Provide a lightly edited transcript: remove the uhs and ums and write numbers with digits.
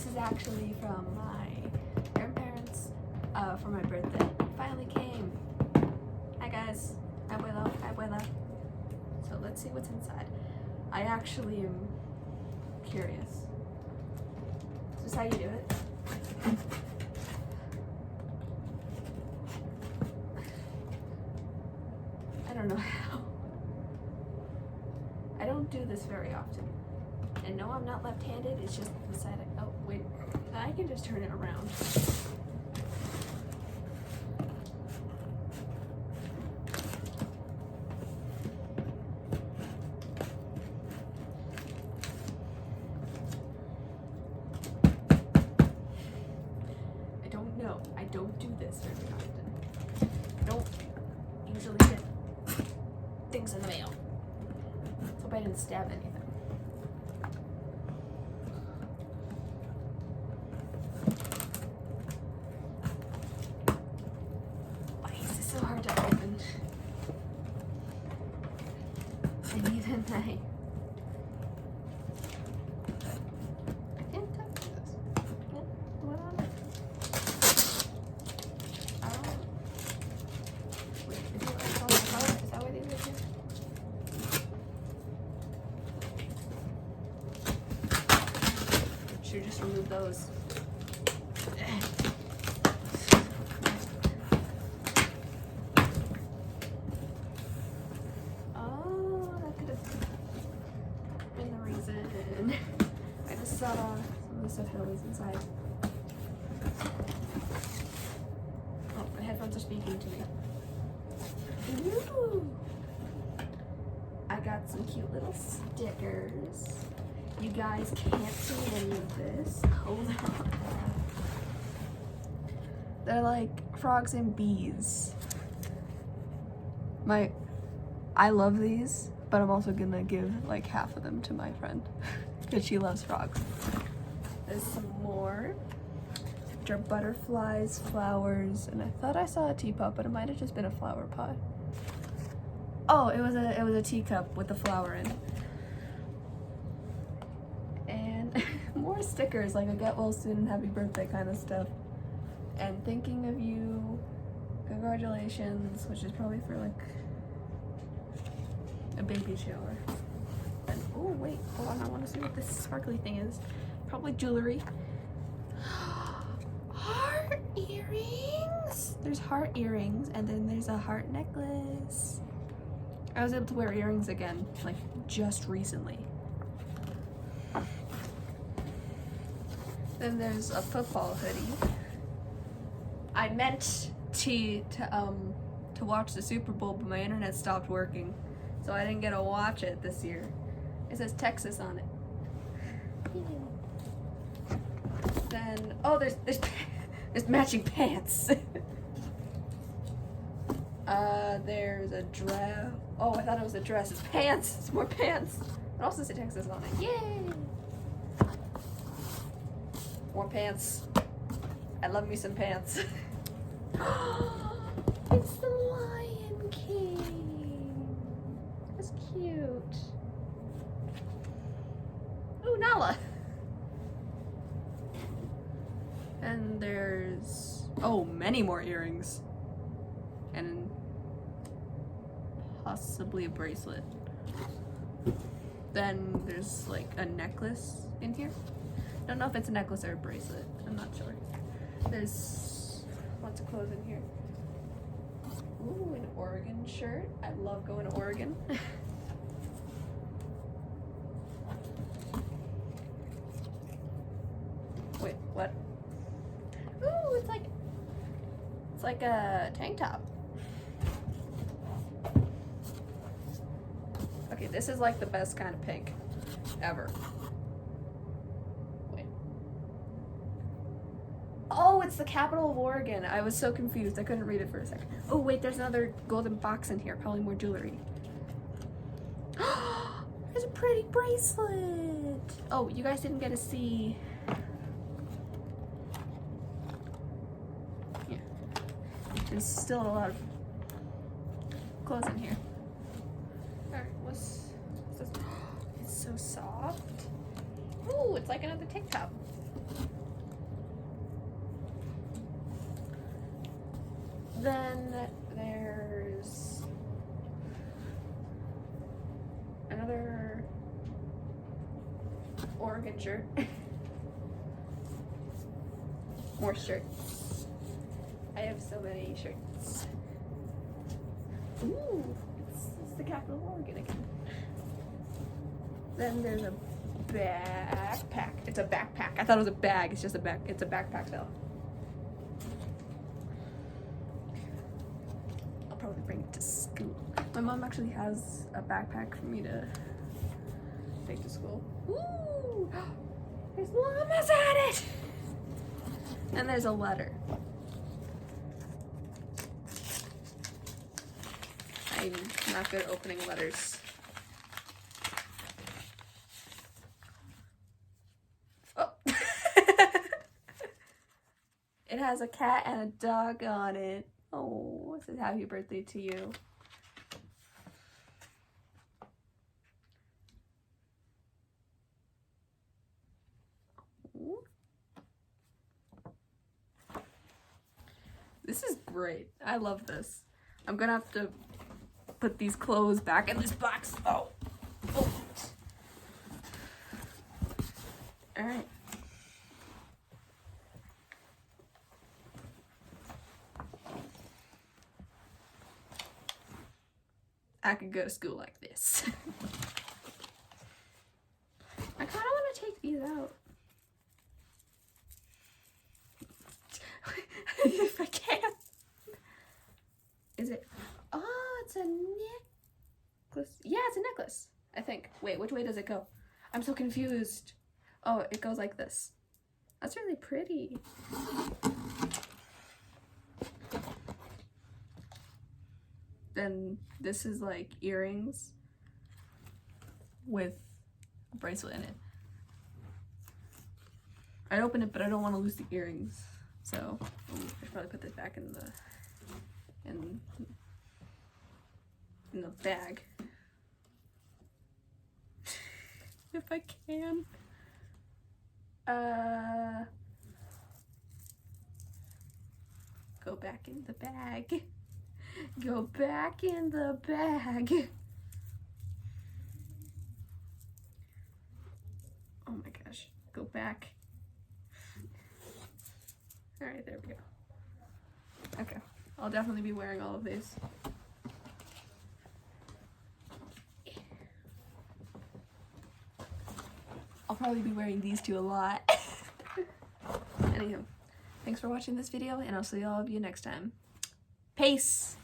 This is actually from my grandparents for my birthday. It finally came. Hi guys. Hi Willow. Hi Willow. So let's see what's inside. I actually am curious. Is this how you do it? I don't know how. I don't do this very often. And no, I'm not left-handed, it's just the side I, oh wait, I can just turn it around. I don't know, I don't do this very often. I don't usually get things in the mail. Let's hope I didn't stab anything. So hard to open. And even I can't touch this. Yeah, what on it? I don't. Wait, is it like on the color? Is that what these are here? Should just remove those. I just saw some of the stuff that was inside. Oh, my headphones are speaking to me. Ooh! I got some cute little stickers. You guys can't see any of this. Hold on. They're like frogs and bees. I love these, but I'm also gonna give like half of them to my friend because she loves frogs. There's some more, which are butterflies, flowers, and I thought I saw a teapot, but it might have just been a flower pot. Oh, it was a teacup with the flower in. And more stickers, like a get well soon and happy birthday kind of stuff. And thinking of you, congratulations, which is probably for like a baby shower. And oh wait, hold on, I want to see what this sparkly thing is. Probably jewelry. Heart earrings! There's heart earrings, and then there's a heart necklace. I was able to wear earrings again, like just recently. Then there's a football hoodie. I meant to watch the Super Bowl, but my internet stopped working, so I didn't get to watch it this year. It says Texas on it. Then there's matching pants. There's a dress. Oh, I thought it was a dress. It's pants. It's more pants. It also says Texas on it. Yay! More pants. I love me some pants. It's the Lion King. That's cute. Ooh, Nala. And there's many more earrings. And possibly a bracelet. Then there's like a necklace in here. Don't know if it's a necklace or a bracelet. I'm not sure. There's lots of clothes in here. Ooh, an Oregon shirt. I love going to Oregon. Wait, what? Ooh, it's like a tank top. Okay, this is like the best kind of pink ever. Wait. Oh, it's the capital of Oregon. I was so confused. I couldn't read it for a second. Oh, wait, there's another golden box in here. Probably more jewelry. There's a pretty bracelet. Oh, you guys didn't get to see. Yeah. There's still a lot of clothes in here. Alright, what's this? It's so soft. Ooh, it's like another tank top. Then there's another Oregon shirt. More shirts. I have so many shirts. Ooh, it's the capital of Oregon again. Then there's a backpack. It's a backpack. I thought it was a bag. It's just a back. It's a backpack though. I'll probably bring it to school. My mom actually has a backpack for me to take to school. Ooh, there's llamas on it. And there's a letter. I'm not good at opening letters. Oh. It has a cat and a dog on it. Oh, it says happy birthday to you. This is great. I love this. I'm gonna have to put these clothes back in this box. Oh. All right. I could go to school like this. I kind of want to take these out. If I can. Is it? Oh, it's a necklace. Yeah, it's a necklace, I think. Wait, which way does it go? I'm so confused. Oh, it goes like this. That's really pretty. Then this is like earrings with a bracelet in it. I'd open it, but I don't want to lose the earrings. So I should probably put this back in the bag. If I can. Go back in the bag. Go back in the bag. Oh my gosh. Go back. Alright, there we go. Okay. I'll definitely be wearing all of these. I'll probably be wearing these two a lot. Anywho, thanks for watching this video, and I'll see all of you next time. Peace!